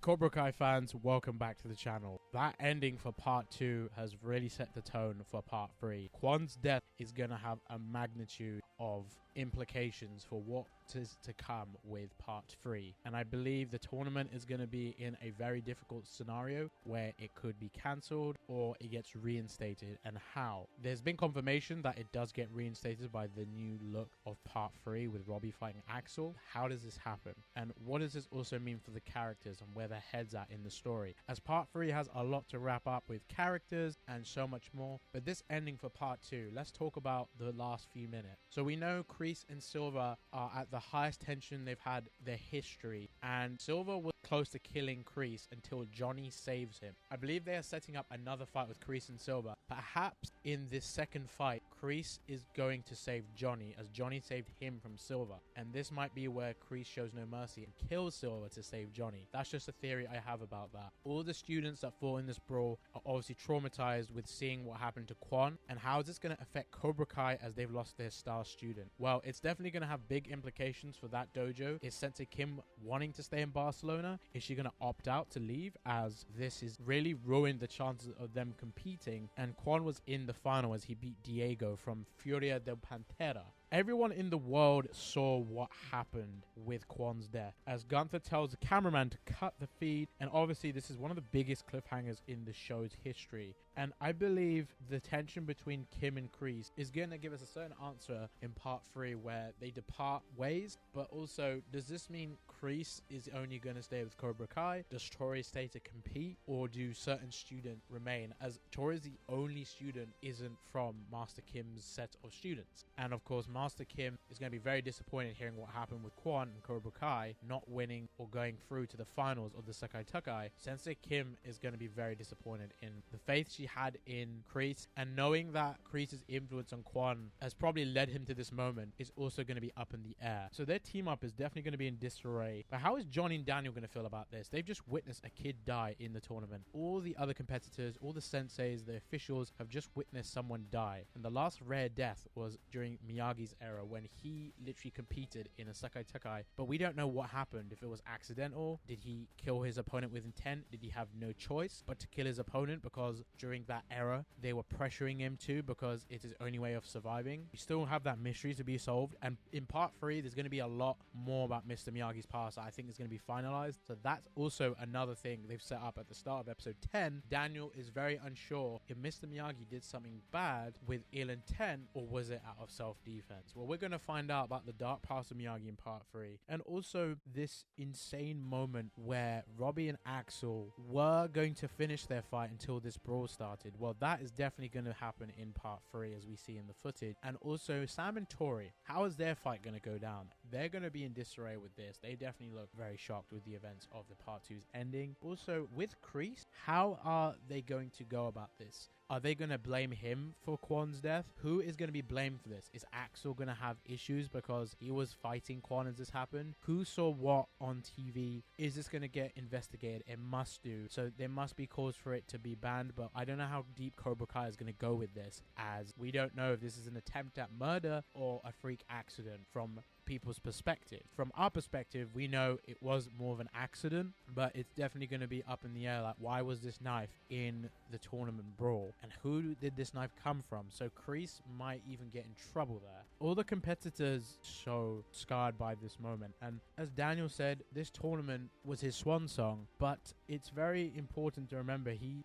Cobra Kai fans, welcome back to the channel. That ending for part 2 has really set the tone for part 3. Kwon's death is going to have a magnitude of implications for what is to come with part 3, and I believe the tournament is going to be in a very difficult scenario where it could be cancelled or it gets reinstated, and how. There's been confirmation that it does get reinstated by the new look of part 3 with Robbie fighting Axel. How does this happen, and what does this also mean for the characters and where their heads at in the story, as part 3 has a lot to wrap up with characters and so much more. But this ending for part 2, let's talk about the last few minutes. So we know Kreese and Silver are at the highest tension they've had their history, and Silver was close to killing Kreese until Johnny saves him. I believe they are setting up another fight with Kreese and Silver. Perhaps in this second fight, Kreese is going to save Johnny, as Johnny saved him from Silver, and this might be where Kreese shows no mercy and kills Silver to save Johnny. That's just a theory I have about that. All the students that fought in this brawl are obviously traumatized with seeing what happened to Kwon, and how is this going to affect Cobra Kai as they've lost their star student? Well, it's definitely going to have big implications for that dojo. Is Sensei Kim wanting to stay in Barcelona? Is she going to opt out to leave, as this has really ruined the chances of them competing? And Kwon was in the final as he beat Diego from Furia del Pantera. Everyone in the world saw what happened with Kwon's death, as Gunther tells the cameraman to cut the feed, and obviously this is one of the biggest cliffhangers in the show's history. And I believe the tension between Kim and Kreese is going to give us a certain answer in part 3 where they depart ways. But also, does this mean Kreese is only going to stay with Cobra Kai? Does Tori stay to compete, or do certain students remain, as Tori is the only student isn't from Master Kim's set of students? And of course, Master Kim is going to be very disappointed hearing what happened with Kwon and Cobra Kai not winning or going through to the finals of the Sekai Taikai. Sensei Kim is going to be very disappointed in the faith she had in Kreese, and knowing that Kreese's influence on Kwon has probably led him to this moment is also going to be up in the air. So their team up is definitely going to be in disarray. But how is Johnny and Daniel going to feel about this? They've just witnessed a kid die in the tournament. All the other competitors, all the senseis, the officials have just witnessed someone die, and the last rare death was during Miyagi's era when he literally competed in a Sekai Taikai, but we don't know what happened. If it was accidental, did he kill his opponent with intent? Did he have no choice but to kill his opponent because during that era they were pressuring him to, because it's his only way of surviving? We still have that mystery to be solved, and in part 3 there's going to be a lot more about Mr. Miyagi's past that I think is going to be finalized. So that's also another thing they've set up at the start of episode 10. Daniel is very unsure if Mr. Miyagi did something bad with ill intent, or was it out of self-defense. Well, we're going to find out about the dark past of Miyagi in part 3, and also this insane moment where Robbie and Axel were going to finish their fight until this brawl started. Well, that is definitely going to happen in part 3 as we see in the footage. And also Sam and Tori, how is their fight going to go down? They're going to be in disarray with this. They definitely look very shocked with the events of the part 2's ending. Also with Kreese, how are they going to go about this? Are they going to blame him for Kwon's death? Who is going to be blamed for this? Is Axel going to have issues because he was fighting Kwon as this happened? Who saw what on TV? Is this going to get investigated? It must do. So there must be cause for it to be banned, but I don't know how deep Cobra Kai is going to go with this, as we don't know if this is an attempt at murder or a freak accident from people's perspective. From our perspective, we know it was more of an accident, but it's definitely going to be up in the air, like why was this knife in the tournament brawl, and who did this knife come from? So Kreese might even get in trouble there. All the competitors so scarred by this moment, and as Daniel said, this tournament was his swan song, but it's very important to remember he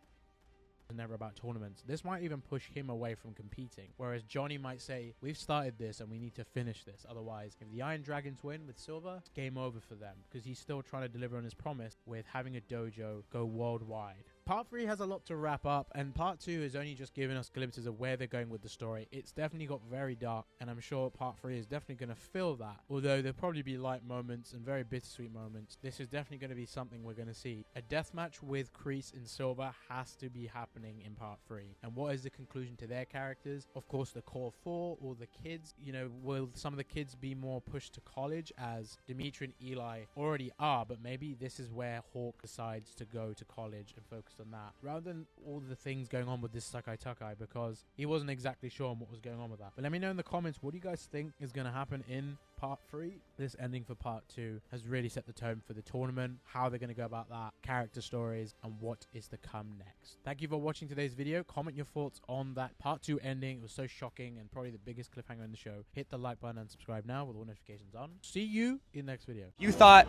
never about tournaments. This might even push him away from competing, whereas Johnny might say, we've started this and we need to finish this, otherwise if the Iron Dragons win with Silver, it's game over for them, because he's still trying to deliver on his promise with having a dojo go worldwide. Part 3 has a lot to wrap up, and part 2 is only just giving us glimpses of where they're going with the story. It's definitely got very dark, and I'm sure part 3 is definitely going to fill that. Although there'll probably be light moments and very bittersweet moments, this is definitely going to be something we're going to see. A deathmatch with Kreese and Silver has to be happening in part 3. And what is the conclusion to their characters? Of course, the core 4, or the kids. You know, will some of the kids be more pushed to college, as Dimitri and Eli already are, but maybe this is where Hawk decides to go to college and focus focused on that rather than all the things going on with this Sekai Taikai, because he wasn't exactly sure on what was going on with that. But let me know in the comments, what do you guys think is going to happen in part 3? This ending for part 2 has really set the tone for the tournament, how they're going to go about that, character stories, and what is to come next. Thank you for watching today's video. Comment your thoughts on that part 2 ending. It was so shocking and probably the biggest cliffhanger in the show. Hit the like button and subscribe now with all notifications on. See you in the next video. You thought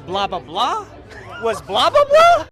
blah blah blah was blah blah blah?